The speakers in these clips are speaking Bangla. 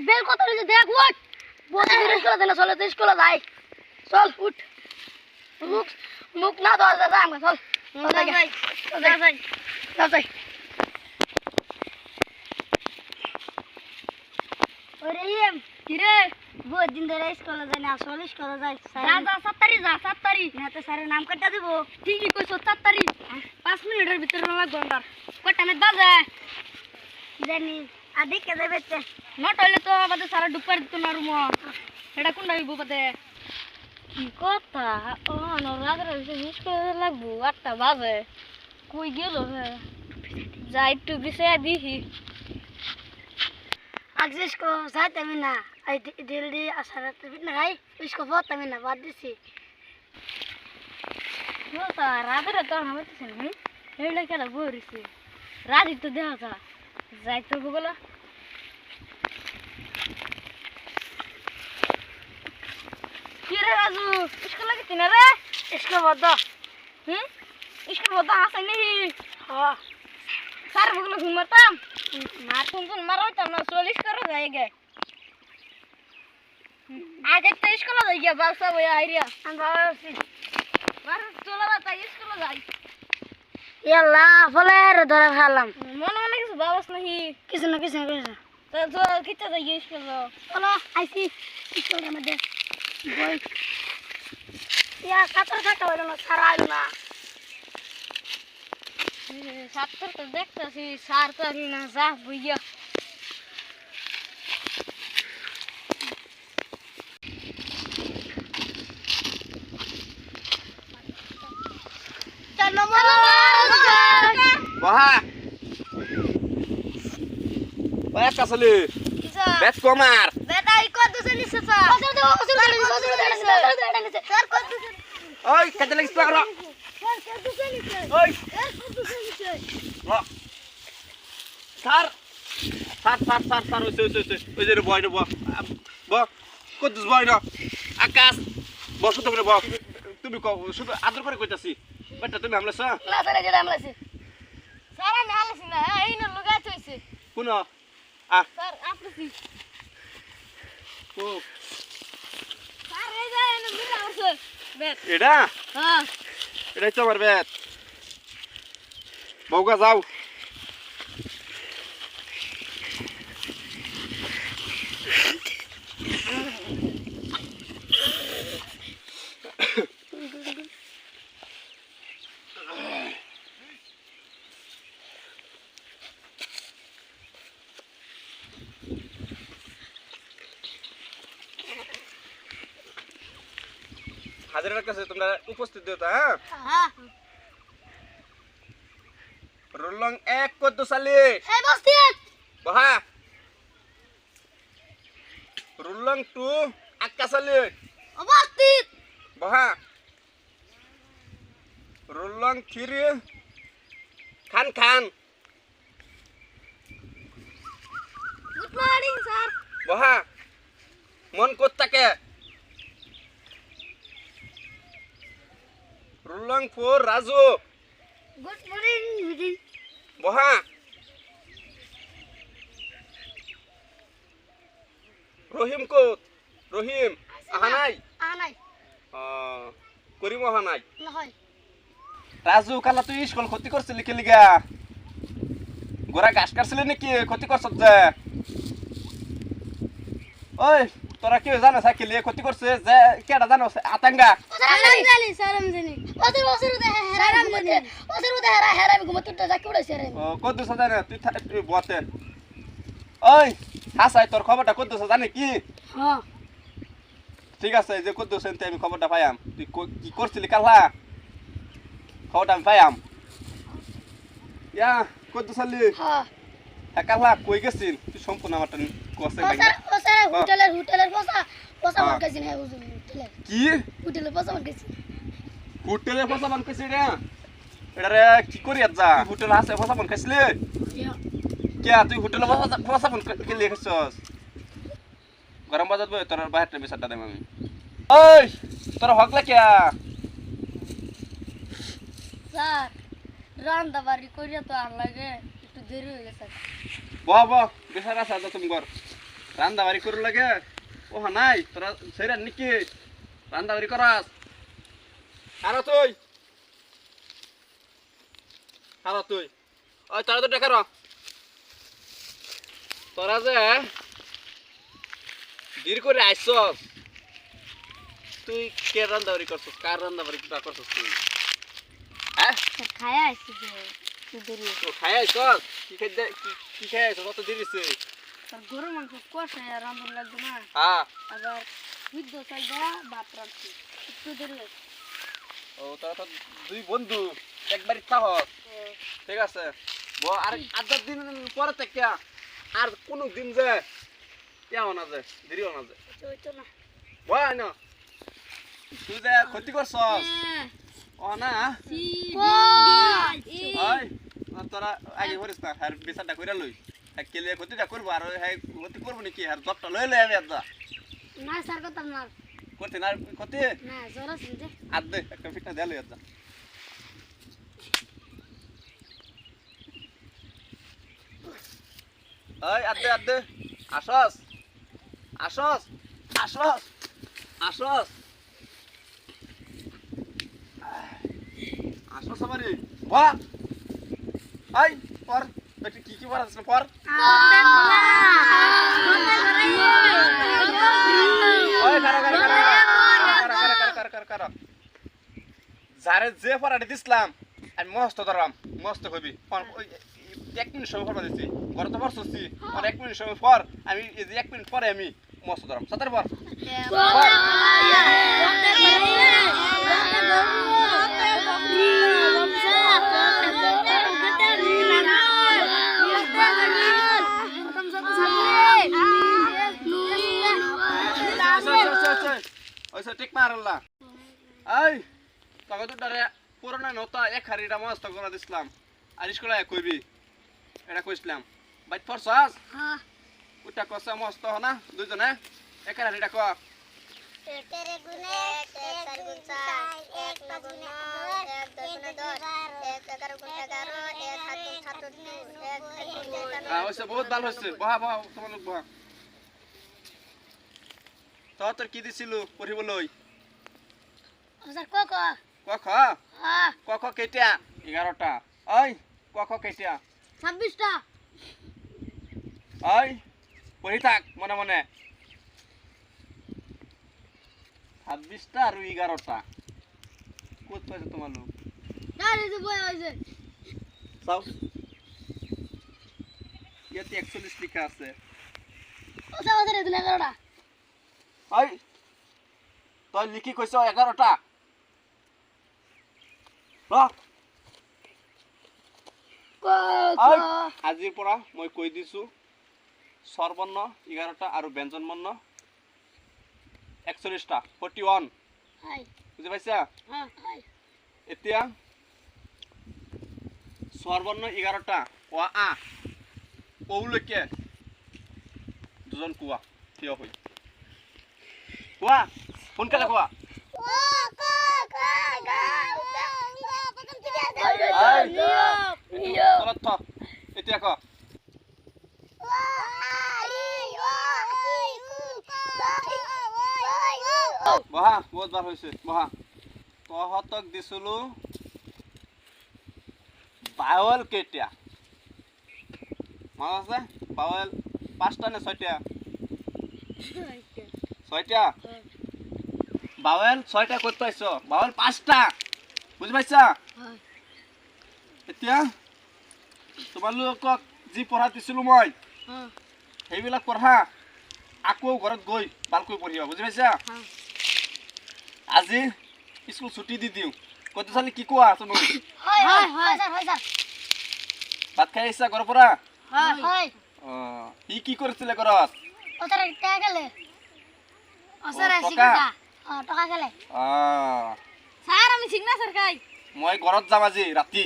বেল কত হইছে দেখ উঠ বড় স্কুলে দেনা চলে তো স্কুলে যাই চল উঠ মুখ মুখ না দাও যা আমরা চল যাই ওরে কিরে বহুত দিন ধরে স্কুলে যাই না চল স্কুলে যাই যা 7 তারিখ না তো স্যারের নাম কাটা দেব ঠিকই কইছ 7 তারিখ 5 মিনিটের ভিতরে লাগবে আমার কয়টা মে বাজে জানি আদি কে দেবে তে নট হইলে তো আমাদের সারা ডুপার দিত না রুম এটা কোন হইব বাদে কি কথা ও নরাদের স্কুলে লাগবো 8টা বাজে কই গেল হে যাই একটু বিছায়া দিহি আজকে इसको जाते में ना आई दिल्ली असरत बिना है इसको बहुत में ना बात दिसी वो तो राधे तो हम तो सुन हेले केला बोरिसी राधी तो देहा था जाय तो बोला किरे राजू इसको लगे तीन रे इसको बता इसको बता हंस नहीं हां सर बोलो घुमता मार तुम मारो तब ना 40 करो जाएगा आगे तो स्कूल जाएगा बस सब आइरिया हम बासी मार चला जाता स्कूल जाई याल्ला फले रे धरा खालाम मन मन किस बाबस नहीं किस तो जो कितना जाइए स्कूल चलो आईसी स्कूल में दे बोल या काटर हो ना सारा ना 70 तो देखता सी सार तो ना जा भैया चलो Baha. Baik kasih. Bet komar. बेटा इको दूसरे निसे सा सर को दूसरे Oi, kerja lagi sepak ro. Sir को दूसरे निसे Oi, को दूसरे निसे ro. Sar. Sar. Oi, jadi boy no bo. Bo. Kudus boy no. Akas. Bo শুধু করে bo. তুমি শুধু আদর করে কইতাছি। বেটা তুমি আমলা সা। না স্যার যেটা আমলাছি স্যার আমি আমলাছি না এই না লুগাই থইছে কোন স্যার আপনি ও স্যার এই যে এনে মিলা আছে বেট এটা হ্যাঁ এটাই তো আমার বেত বউকা যাও হাজারের কাছে তোমরা উপস্থিত দিও হ্যাঁ হ্যাঁ রুলং 1 কত সালে এই বস্তিত বাহা রুলং 2 আক্কা সালে বস্তিত বাহা রুলং 3 খান গুড মর্নিং স্যার বাহা মন কোত্তাকে রুলং 4 রাজু গুড মর্নিং বিদি বাহা রহিম আহানাই আনাই করিম আহানাই না হয় রাজু কালা তুই স্কুল ক্ষতি করছিলি কি লিগা গোরা ঘাস কাটছিলি নাকি ক্ষতি করছ যে ওই তোরা কি জানো সাইকেলে ক্ষতি করছে যে কেডা জানো আতাঙ্গা স্যার আমি জানি ওসের দে হেরা আমি ঘুমতে যা কি উড়াইছে রে ও কত জানে তুই বতে ওই হাসাই তোর খবরটা কত জানে কি হ্যাঁ ঠিক আছে যে কত সেনতে আমি খবরটা পাইয়াম তুই কি করছিলি কালা খবরটা আমি পাইয়াম ইয়া কত সালি হ্যাঁ কালা কই গেছিস তুই সম্পূর্ণ আমারটা কোসে ওসের হোটেলের পোসা মার্কেট নে হোটেলে কি হোটেলের পোসা মার্কেট হোটেলে ফসা বান কইছিস রে এটা রে কি করি যা হোটেল আছে ফসা বান খাইছিলি কে তুই হোটেলে ফসা বান কে লিখছস গরম বাজার বই তোর বাইরে বিসাটা দেম আমি ওই তোর হকলা কে স্যার রান্না বাড়ি করিয়া তো আর লাগে একটু দেরি হয়ে গেছে বাহ বাহ বেসারা সাজা তুমি ঘর রান্দা বাড়ি করু লাগে ও নাই তোরা সেরা নাকি রান্দা বাড়ি করাস আর তুই ওই তোরা তো দেখা তোরা যে দেরি করে আইসস তুই কে রান্দা বাড়ি করছস কার রান্দা বাড়ি করছস তুই হ্যাঁ খায়া আইছি যে দেরি তো খাই আইসস কি খাই আইসস কত দেরিছে গরু মাংস কষে রান্ধন লাগবে না হ্যাঁ আবার সিদ্ধ চাইবা ভাত রাখছি একটু দেরি লাগবে ও তোরা তো দুই বন্ধু একবারই থাকস ঠিক আছে আর 8 দিন পরে থেকে আর কোনো দিন যে কেমন আছে দেরিও না যে হইতো না বয় না তুই যে ক্ষতি করছস ও না ওই তোরা আগে করিস না আর বিচারটা কইরা লই আর কেলে ক্ষতিটা করবো আর হ্যাঁ ক্ষতি করবো নাকি আর জবটা লই লই আমি যা না স্যার করতাম না করতে না ক্ষতি না জ্বর আছে যে আর দে একটা ফিটনা দেয়া লই যা ওই আর দে আসস আসস আসস আসস আসস আমারে বাহ আই পর তুই কি পড়াস না পর ওই কারা যারে যে পড়াটি দিছিলাম আমি মস্ত ধরাম মস্ত কবি ওই 1 মিনিট সময় পড়া দিছি ঘরে তো পড়ছছি আর 1 মিনিট সময় পর আমি এই যে 1 মিনিট পরে আমি মস্ত ধরাম সাতার পর ঠিক মারল্লা এই তখন তো ডারে পুরোনো নতা এক হাড়িটা মস্ত করে দিছিলাম আর স্কুলে কইবি এটা কইছিলাম বাইট ফরসাস হ্যাঁ ওটা কসা মস্ত না দুজনে এক হাড়িটা ক একেরে গুনে 1 4 গুণ 4 1 9 গুণ 9 1 10 গুণ 10 1 11 গুণ 11 1 7 গুণ 7 হ্যাঁ ওইসে বহুত ভালো হচ্ছে বহা বহা তোমার লোক বহা তোর কি দিছিল পড়িব লই স্যার ক ক হ্যাঁ ক কেটা 11টা ওই ক কেটা 26টা ওই পড়ি থাক মনে মনে 26টা আর 11টা কত পাইছে তোমার লোক আরে যে বই হইছে সাউ ইয়াতে 41 লেখা আছে ওটা ওদের দিলে 11টা ওই তুই লিখি কইছ 11টা আজিৰ পৰা মই কৈ দিছো স্বৰবৰ্ণ 11টা আৰু ব্যঞ্জন বৰ্ণ 41টা 41 হাই বুজি পাইছা হ্যাঁ হাই এতিয়া স্বৰবৰ্ণ 11টা অ আ ওলৈকে দুজন কোৱা থিয় হৈ কোৱা সোনকালে কোৱা এতিয়া ক বহা বহুত বার হয়েছে বহা তহঁতক দিছিলো বাউল কেইটা মনত আছে বাউল 5টা নে 6টা 6টা বাউল 6টা কত পাইছ বাউল 5টা বুঝি পাইছা এতিয়া তোমালোকক যি পঢ়া দিছিলো মই সেইবিলাক পঢ়া আকৌ ঘৰত গৈ ভালকৈ পঢ়িবা বুজি পাইছা আজি স্কুল ছুটি দি দিওঁ কত চালি কি কোৱা তুমি হয় হয় হয় স্যার ভাত খাই আহিছা ঘৰৰ পৰা হয় হয় ই কি কৰিছিলে ঘৰত ওদের টাকা গেলে স্যার টাকা? শিক্ষা টাকা গেলে স্যার আমি সিগনেচার খাই মই ঘৰত যাম আজি ৰাতি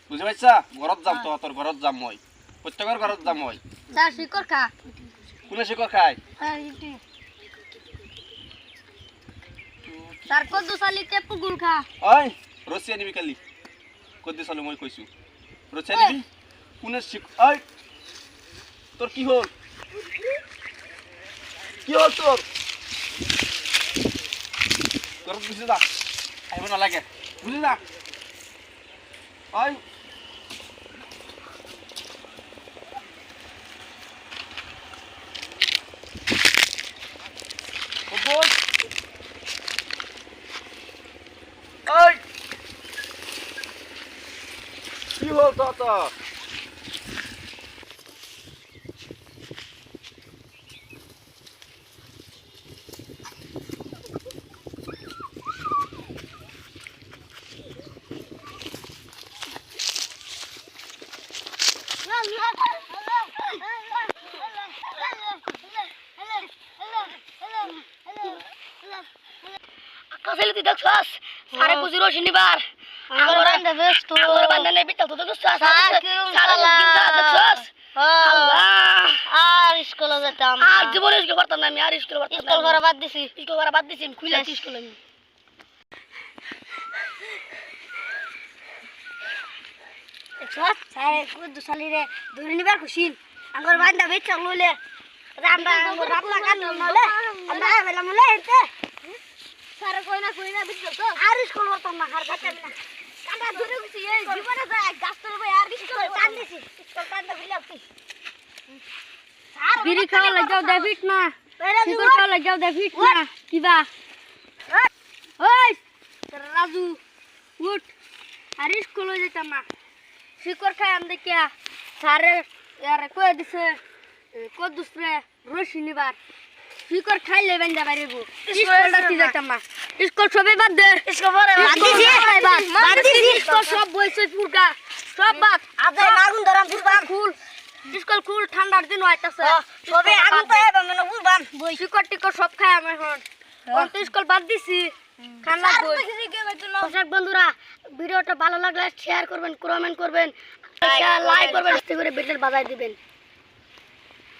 বুজি পাইছা ঘৰত যাম তহঁতৰ ঘৰত যাম মই প্ৰত্যেকৰ ঘৰত যাম মই স্যার শিকর খা কোনে শিকৰ খাই স্যার কত সালি টেপু গুল খা ঐ ৰচি আনিবি কালি ক'ত দিছিলো মই কৈছো ৰচি আনিবি কোনে শিক ঐ তোৰ কি হ'ল কি হল তোর তোর বুঝে যা আইব না লাগে বুঝে যা আই বল আই কি হল তো कसैले ती देख्छस् सारे कुजिरो शनिबार आंगोर बान्दा बेस्तो आंगोर बान्दा नै बित्ता त देख्छस् सारा लगिन्छ देख्छस् अल्लाह আর স্কুলে যেতাম আর জীবনে স্কুল করতাম না আমি আর স্কুল করতাম স্কুল করা বাদ দিছি আমি খুইলা স্কুল আমি দেখ্ছস সারে কুদু সালিরে ধরে নিবার খুশিন আঙ্গর বান্দা বেচ্চা লইলে আমরা আঙ্গর রাপলা কান নলে আমরা বেলা মলে হেতে সারে কইনা বিচ্ছো তো আর স্কুল করতাম না আর যাইতাম না কাঁটা ধরে গেছি এই জীবনে যায় গাছ তোলবে আর স্কুল টান দিছি স্কুল টানতে ভিলাছি বিড়ি খাওয়া লাগাও দেখিস না শিকড় খাওয়া লাগাও দেখিস না কিবা ওই রাজু উঠ আর স্কুলে যেতাম না শিকড় খাই আম দেখিয়া সারে यार কই দিছে কত দুসরে রশি নিবার শিকড় খাইলে বান্দা বাইরেবো স্কুলটা কি যেতাম না স্কুল সবে বাদ দে স্কুল পরে বাদ দিছি স্কুল সব বইছে পুরগা সব বাদ আজ আগুন ধরাম পুরগা খুল স্কুল খুল ঠান্ডার দিন হইতাছে সবে আগুন তো এবা মানে বুঝবাম বই শিকড় টিকড় সব খাই আমি এখন কোন স্কুল বাদ দিছি খানা বই দর্শক বন্ধুরা ভিডিওটা ভালো লাগলে শেয়ার করবেন কমেন্ট করবেন লাইক করবেন করে বেল বাজায় দিবেন।